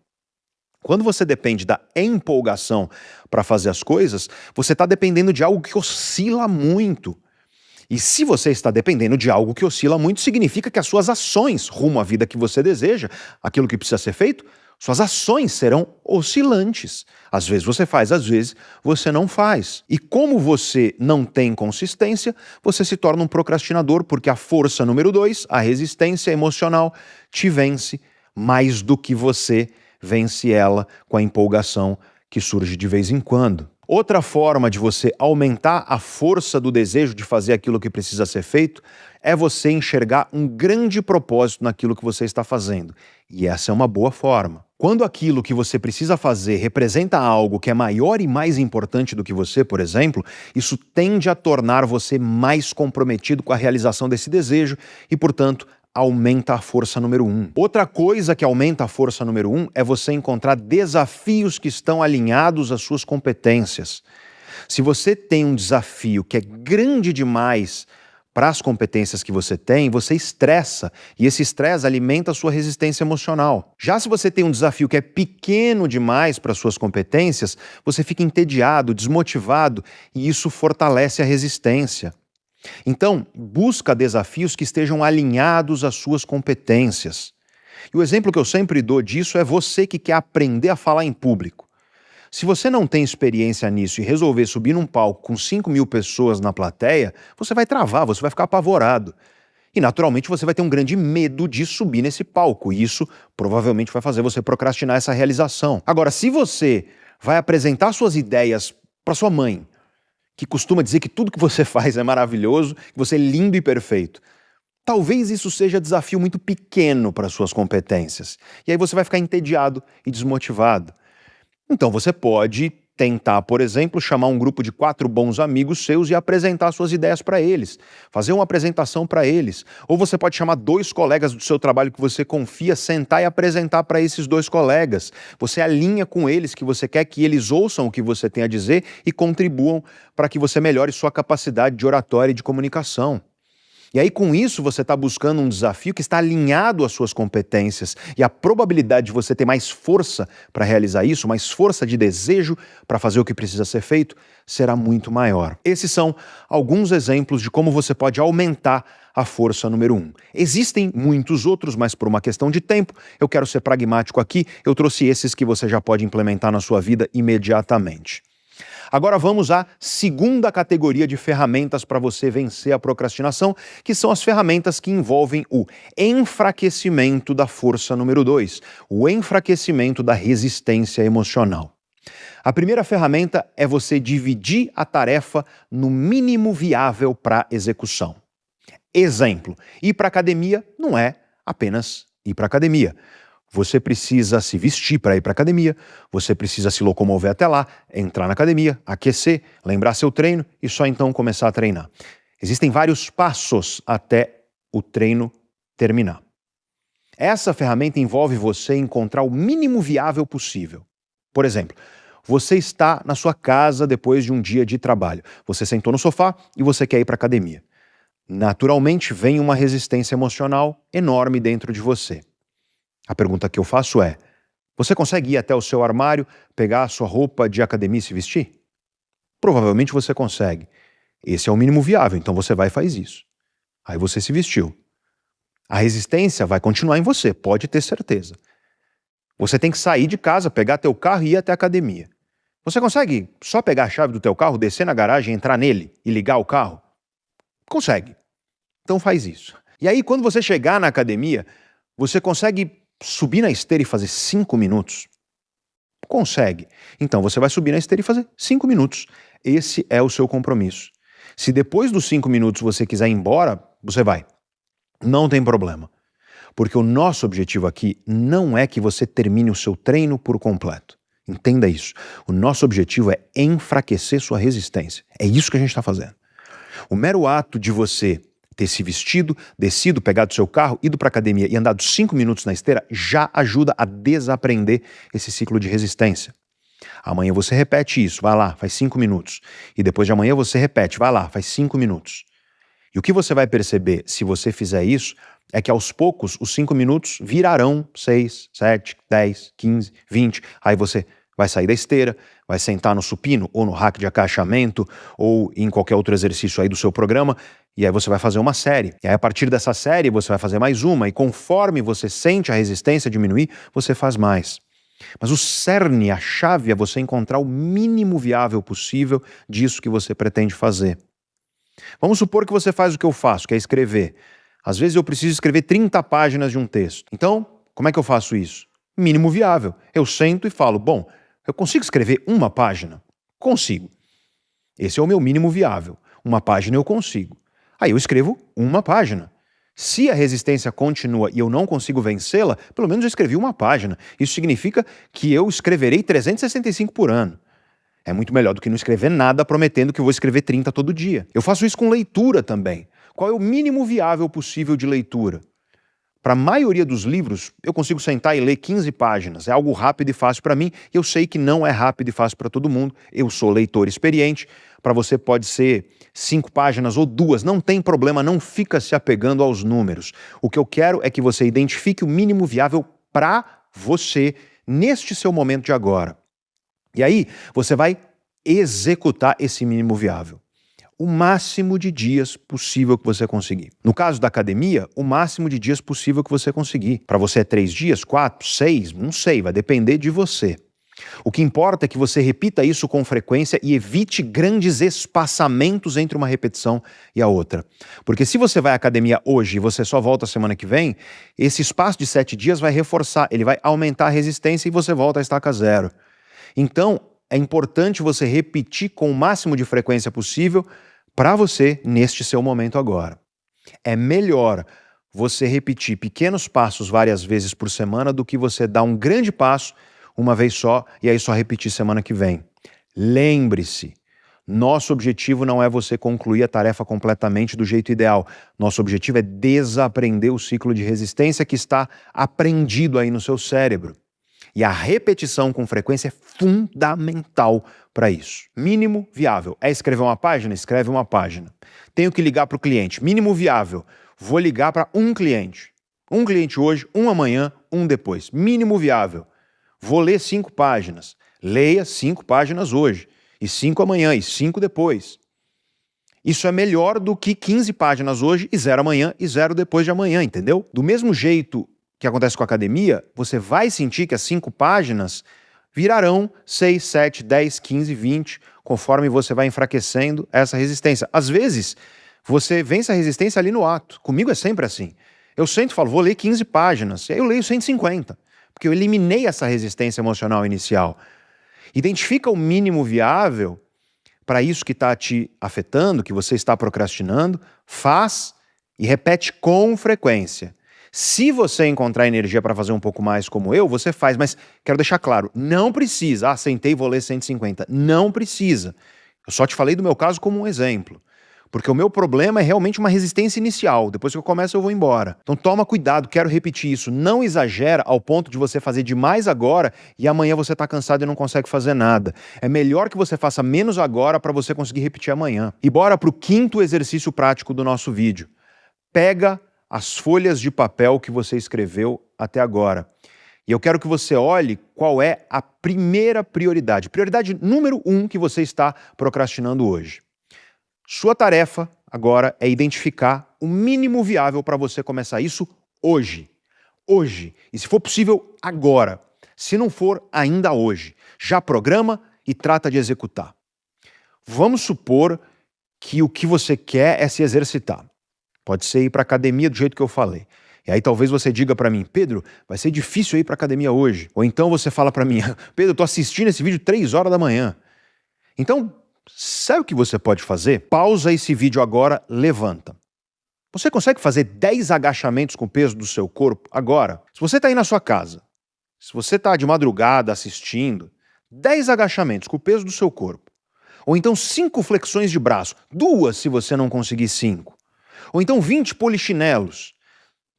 Quando você depende da empolgação para fazer as coisas, você está dependendo de algo que oscila muito. E se você está dependendo de algo que oscila muito, significa que as suas ações rumo à vida que você deseja, aquilo que precisa ser feito, suas ações serão oscilantes. Às vezes você faz, às vezes você não faz. E como você não tem consistência, você se torna um procrastinador, porque a força número 2, a resistência emocional, te vence mais do que você vence ela com a empolgação que surge de vez em quando. Outra forma de você aumentar a força do desejo de fazer aquilo que precisa ser feito é você enxergar um grande propósito naquilo que você está fazendo. E essa é uma boa forma. Quando aquilo que você precisa fazer representa algo que é maior e mais importante do que você, por exemplo, isso tende a tornar você mais comprometido com a realização desse desejo e, portanto, aumenta a força número 1. Outra coisa que aumenta a força número 1 é você encontrar desafios que estão alinhados às suas competências. Se você tem um desafio que é grande demais para as competências que você estressa, e esse estresse alimenta a sua resistência emocional. Já se você tem um desafio que é pequeno demais para as suas competências, você fica entediado, desmotivado, e isso fortalece a resistência. Então, busca desafios que estejam alinhados às suas competências. E o exemplo que eu sempre dou disso é você que quer aprender a falar em público. Se você não tem experiência nisso e resolver subir num palco com 5.000 pessoas na plateia, você vai travar, você vai ficar apavorado. E, naturalmente, você vai ter um grande medo de subir nesse palco. E isso provavelmente vai fazer você procrastinar essa realização. Agora, se você vai apresentar suas ideias para sua mãe, que costuma dizer que tudo que você faz é maravilhoso, que você é lindo e perfeito. Talvez isso seja desafio muito pequeno para suas competências. E aí você vai ficar entediado e desmotivado. Então você pode tentar, por exemplo, chamar um grupo de 4 bons amigos seus e apresentar suas ideias para eles. Fazer uma apresentação para eles. Ou você pode chamar 2 colegas do seu trabalho que você confia, sentar e apresentar para esses 2 colegas. Você alinha com eles que você quer que eles ouçam o que você tem a dizer e contribuam para que você melhore sua capacidade de oratória e de comunicação. E aí, com isso, você está buscando um desafio que está alinhado às suas competências. E a probabilidade de você ter mais força para realizar isso, mais força de desejo para fazer o que precisa ser feito, será muito maior. Esses são alguns exemplos de como você pode aumentar a força número 1. Existem muitos outros, mas por uma questão de tempo, eu quero ser pragmático aqui, eu trouxe esses que você já pode implementar na sua vida imediatamente. Agora vamos à segunda categoria de ferramentas para você vencer a procrastinação, que são as ferramentas que envolvem o enfraquecimento da força número 2, o enfraquecimento da resistência emocional. A primeira ferramenta é você dividir a tarefa no mínimo viável para execução. Exemplo, ir para a academia não é apenas ir para a academia. Você precisa se vestir para ir para a academia, você precisa se locomover até lá, entrar na academia, aquecer, lembrar seu treino e só então começar a treinar. Existem vários passos até o treino terminar. Essa ferramenta envolve você encontrar o mínimo viável possível. Por exemplo, você está na sua casa depois de um dia de trabalho. Você sentou no sofá e você quer ir para a academia. Naturalmente, vem uma resistência emocional enorme dentro de você. A pergunta que eu faço é, você consegue ir até o seu armário, pegar a sua roupa de academia e se vestir? Provavelmente você consegue. Esse é o mínimo viável, então você vai e faz isso. Aí você se vestiu. A resistência vai continuar em você, pode ter certeza. Você tem que sair de casa, pegar teu carro e ir até a academia. Você consegue só pegar a chave do teu carro, descer na garagem, entrar nele e ligar o carro? Consegue. Então faz isso. E aí, quando você chegar na academia, você consegue subir na esteira e fazer 5 minutos? Consegue. Então você vai subir na esteira e fazer 5 minutos. Esse é o seu compromisso. Se depois dos 5 minutos você quiser ir embora, você vai. Não tem problema. Porque o nosso objetivo aqui não é que você termine o seu treino por completo. Entenda isso. O nosso objetivo é enfraquecer sua resistência. É isso que a gente está fazendo. O mero ato de você ter se vestido, descido, pegado seu carro, ido para a academia e andado 5 minutos na esteira já ajuda a desaprender esse ciclo de resistência. Amanhã você repete isso, vai lá, faz 5 minutos. E depois de amanhã você repete, vai lá, faz 5 minutos. E o que você vai perceber se você fizer isso é que aos poucos os 5 minutos virarão 6, 7, 10, 15, 20. Aí você vai sair da esteira, vai sentar no supino ou no rack de agachamento ou em qualquer outro exercício aí do seu programa e aí você vai fazer uma série. E aí a partir dessa série você vai fazer mais uma e conforme você sente a resistência diminuir, você faz mais. Mas o cerne, a chave é você encontrar o mínimo viável possível disso que você pretende fazer. Vamos supor que você faz o que eu faço, que é escrever. Às vezes eu preciso escrever 30 páginas de um texto. Então, como é que eu faço isso? Mínimo viável. Eu sento e falo, bom, eu consigo escrever uma página? Consigo. Esse é o meu mínimo viável. Uma página eu consigo. Aí eu escrevo uma página. Se a resistência continua e eu não consigo vencê-la, pelo menos eu escrevi uma página. Isso significa que eu escreverei 365 por ano. É muito melhor do que não escrever nada prometendo que eu vou escrever 30 todo dia. Eu faço isso com leitura também. Qual é o mínimo viável possível de leitura? Para a maioria dos livros, eu consigo sentar e ler 15 páginas. É algo rápido e fácil para mim. Eu sei que não é rápido e fácil para todo mundo. Eu sou leitor experiente. Para você pode ser 5 páginas ou 2. Não tem problema, não fica se apegando aos números. O que eu quero é que você identifique o mínimo viável para você neste seu momento de agora. E aí, você vai executar esse mínimo viável. O máximo de dias possível que você conseguir. No caso da academia, o máximo de dias possível que você conseguir. Para você é 3 dias, 4, 6, não sei, vai depender de você. O que importa é que você repita isso com frequência e evite grandes espaçamentos entre uma repetição e a outra. Porque se você vai à academia hoje e você só volta semana que vem, esse espaço de 7 dias vai reforçar, ele vai aumentar a resistência e você volta à estaca zero. Então, é importante você repetir com o máximo de frequência possível para você neste seu momento agora. É melhor você repetir pequenos passos várias vezes por semana do que você dar um grande passo uma vez só e aí só repetir semana que vem. Lembre-se, nosso objetivo não é você concluir a tarefa completamente do jeito ideal. Nosso objetivo é desaprender o ciclo de resistência que está aprendido aí no seu cérebro. E a repetição com frequência é fundamental para isso. Mínimo viável. É escrever uma página? Escreve uma página. Tenho que ligar para o cliente. Mínimo viável. Vou ligar para um cliente. Um cliente hoje, um amanhã, um depois. Mínimo viável. Vou ler 5 páginas. Leia 5 páginas hoje. E 5 amanhã, e 5 depois. Isso é melhor do que 15 páginas hoje e 0 amanhã e 0 depois de amanhã, entendeu? Do mesmo jeito que acontece com a academia, você vai sentir que as 5 páginas virarão 6, 7, 10, 15, 20, conforme você vai enfraquecendo essa resistência. Às vezes, você vence a resistência ali no ato. Comigo é sempre assim. Eu sento e falo, vou ler 15 páginas, e aí eu leio 150, porque eu eliminei essa resistência emocional inicial. Identifica o mínimo viável para isso que está te afetando, que você está procrastinando, faz e repete com frequência. Se você encontrar energia para fazer um pouco mais como eu, você faz, mas quero deixar claro, não precisa. Sentei e vou ler 150. Não precisa. Eu só te falei do meu caso como um exemplo. Porque o meu problema é realmente uma resistência inicial. Depois que eu começo, eu vou embora. Então toma cuidado, quero repetir isso. Não exagera ao ponto de você fazer demais agora e amanhã você está cansado e não consegue fazer nada. É melhor que você faça menos agora para você conseguir repetir amanhã. E bora para o 5º exercício prático do nosso vídeo. Pega as folhas de papel que você escreveu até agora. E eu quero que você olhe qual é a primeira prioridade. Prioridade número 1 que você está procrastinando hoje. Sua tarefa agora é identificar o mínimo viável para você começar isso hoje. Hoje. E se for possível, agora. Se não for, ainda hoje. Já programa e trata de executar. Vamos supor que o que você quer é se exercitar. Pode ser ir para a academia do jeito que eu falei. E aí talvez você diga para mim, Pedro, vai ser difícil ir para a academia hoje. Ou então você fala para mim, Pedro, eu estou assistindo esse vídeo 3 horas da manhã. Então, sabe o que você pode fazer? Pausa esse vídeo agora, levanta. Você consegue fazer 10 agachamentos com o peso do seu corpo agora? Se você está aí na sua casa, se você está de madrugada assistindo, 10 agachamentos com o peso do seu corpo. Ou então 5 flexões de braço, 2 se você não conseguir 5. Ou então 20 polichinelos,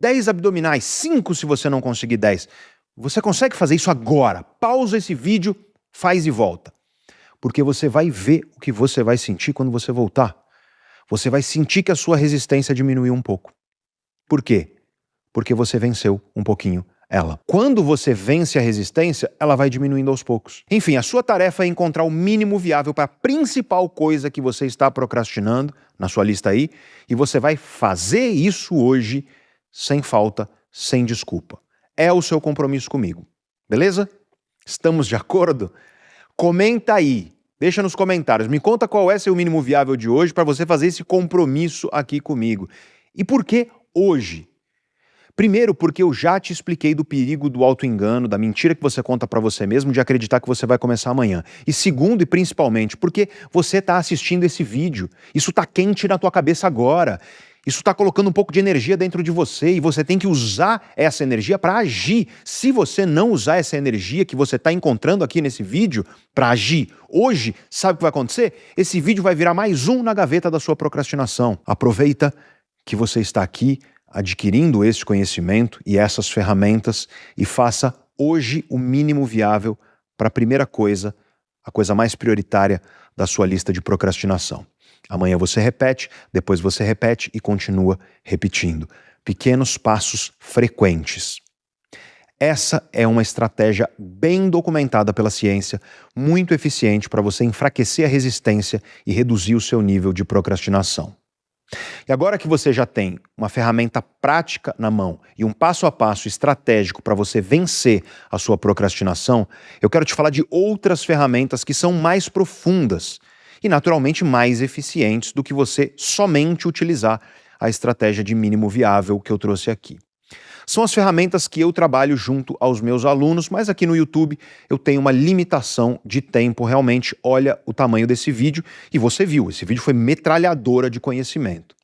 10 abdominais, 5 se você não conseguir 10. Você consegue fazer isso agora. Pausa esse vídeo, faz e volta. Porque você vai ver o que você vai sentir quando você voltar. Você vai sentir que a sua resistência diminuiu um pouco. Por quê? Porque você venceu um pouquinho ela. Quando você vence a resistência, ela vai diminuindo aos poucos. Enfim, a sua tarefa é encontrar o mínimo viável para a principal coisa que você está procrastinando na sua lista aí, e você vai fazer isso hoje sem falta, sem desculpa. É o seu compromisso comigo. Beleza? Estamos de acordo? Comenta aí. Deixa nos comentários. Me conta qual é seu mínimo viável de hoje para você fazer esse compromisso aqui comigo. E por que hoje? Primeiro, porque eu já te expliquei do perigo do auto-engano, da mentira que você conta para você mesmo de acreditar que você vai começar amanhã. E segundo e principalmente, porque você está assistindo esse vídeo. Isso está quente na tua cabeça agora. Isso está colocando um pouco de energia dentro de você e você tem que usar essa energia para agir. Se você não usar essa energia que você está encontrando aqui nesse vídeo para agir hoje, sabe o que vai acontecer? Esse vídeo vai virar mais um na gaveta da sua procrastinação. Aproveita que você está aqui adquirindo esse conhecimento e essas ferramentas e faça hoje o mínimo viável para a primeira coisa, a coisa mais prioritária da sua lista de procrastinação. Amanhã você repete, depois você repete e continua repetindo. Pequenos passos frequentes. Essa é uma estratégia bem documentada pela ciência, muito eficiente para você enfraquecer a resistência e reduzir o seu nível de procrastinação. E agora que você já tem uma ferramenta prática na mão e um passo a passo estratégico para você vencer a sua procrastinação, eu quero te falar de outras ferramentas que são mais profundas e naturalmente mais eficientes do que você somente utilizar a estratégia de mínimo viável que eu trouxe aqui. São as ferramentas que eu trabalho junto aos meus alunos, mas aqui no YouTube eu tenho uma limitação de tempo realmente. Olha o tamanho desse vídeo e você viu, esse vídeo foi metralhadora de conhecimento.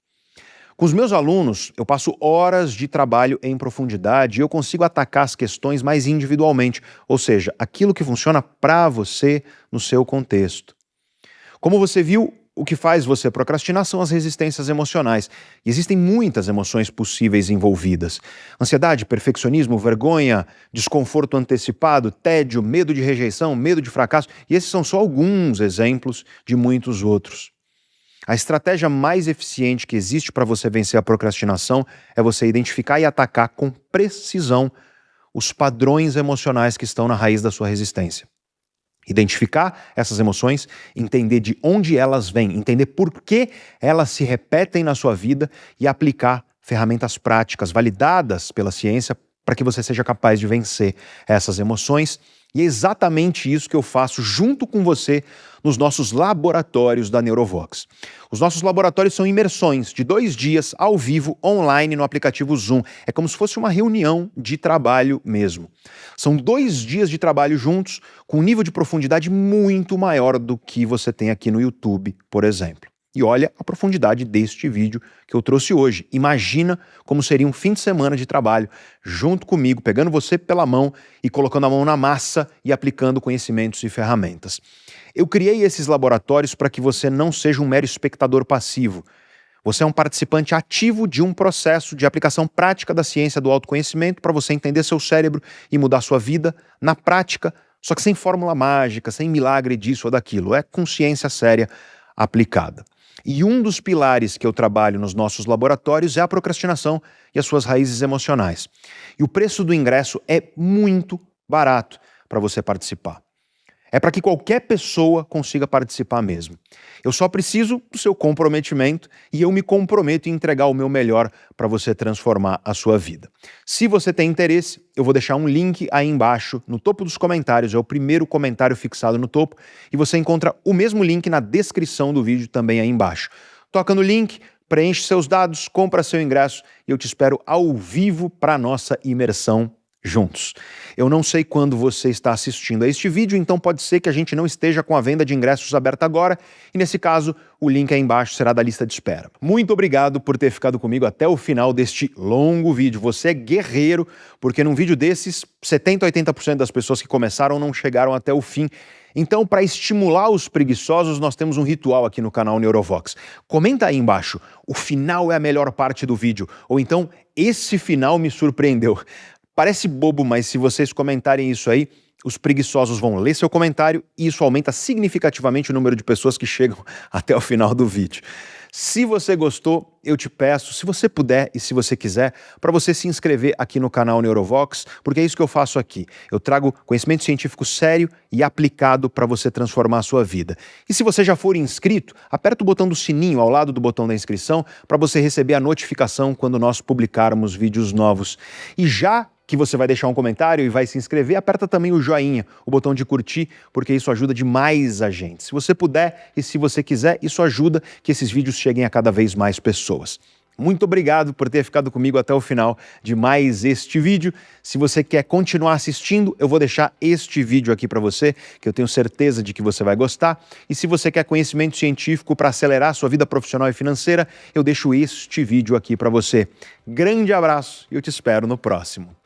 Com os meus alunos, eu passo horas de trabalho em profundidade e eu consigo atacar as questões mais individualmente, ou seja, aquilo que funciona para você no seu contexto. Como você viu, o que faz você procrastinar são as resistências emocionais. E existem muitas emoções possíveis envolvidas. Ansiedade, perfeccionismo, vergonha, desconforto antecipado, tédio, medo de rejeição, medo de fracasso. E esses são só alguns exemplos de muitos outros. A estratégia mais eficiente que existe para você vencer a procrastinação é você identificar e atacar com precisão os padrões emocionais que estão na raiz da sua resistência. Identificar essas emoções, entender de onde elas vêm, entender por que elas se repetem na sua vida e aplicar ferramentas práticas validadas pela ciência para que você seja capaz de vencer essas emoções. E é exatamente isso que eu faço junto com você nos nossos laboratórios da Neurovox. Os nossos laboratórios são imersões de 2 dias ao vivo, online, no aplicativo Zoom. É como se fosse uma reunião de trabalho mesmo. São 2 dias de trabalho juntos, com um nível de profundidade muito maior do que você tem aqui no YouTube, por exemplo. E olha a profundidade deste vídeo que eu trouxe hoje. Imagina como seria um fim de semana de trabalho junto comigo, pegando você pela mão e colocando a mão na massa e aplicando conhecimentos e ferramentas. Eu criei esses laboratórios para que você não seja um mero espectador passivo. Você é um participante ativo de um processo de aplicação prática da ciência do autoconhecimento para você entender seu cérebro e mudar sua vida na prática, só que sem fórmula mágica, sem milagre disso ou daquilo. É consciência séria aplicada. E um dos pilares que eu trabalho nos nossos laboratórios é a procrastinação e as suas raízes emocionais. E o preço do ingresso é muito barato para você participar. É para que qualquer pessoa consiga participar mesmo. Eu só preciso do seu comprometimento e eu me comprometo em entregar o meu melhor para você transformar a sua vida. Se você tem interesse, eu vou deixar um link aí embaixo, no topo dos comentários, é o primeiro comentário fixado no topo, e você encontra o mesmo link na descrição do vídeo também aí embaixo. Toca no link, preenche seus dados, compra seu ingresso e eu te espero ao vivo para a nossa imersão juntos. Eu não sei quando você está assistindo a este vídeo, então pode ser que a gente não esteja com a venda de ingressos aberta agora, e nesse caso, o link aí embaixo será da lista de espera. Muito obrigado por ter ficado comigo até o final deste longo vídeo. Você é guerreiro, porque num vídeo desses, 70% a 80% das pessoas que começaram não chegaram até o fim. Então, para estimular os preguiçosos, nós temos um ritual aqui no canal Neurovox. Comenta aí embaixo, o final é a melhor parte do vídeo, ou então, esse final me surpreendeu. Parece bobo, mas se vocês comentarem isso aí, os preguiçosos vão ler seu comentário e isso aumenta significativamente o número de pessoas que chegam até o final do vídeo. Se você gostou, eu te peço, se você puder e se você quiser, para você se inscrever aqui no canal Neurovox, porque é isso que eu faço aqui. Eu trago conhecimento científico sério e aplicado para você transformar a sua vida. E se você já for inscrito, aperta o botão do sininho ao lado do botão da inscrição para você receber a notificação quando nós publicarmos vídeos novos. E já que você vai deixar um comentário e vai se inscrever, aperta também o joinha, o botão de curtir, porque isso ajuda demais a gente. Se você puder e se você quiser, isso ajuda que esses vídeos cheguem a cada vez mais pessoas. Muito obrigado por ter ficado comigo até o final de mais este vídeo. Se você quer continuar assistindo, eu vou deixar este vídeo aqui para você, que eu tenho certeza de que você vai gostar. E se você quer conhecimento científico para acelerar a sua vida profissional e financeira, eu deixo este vídeo aqui para você. Grande abraço e eu te espero no próximo.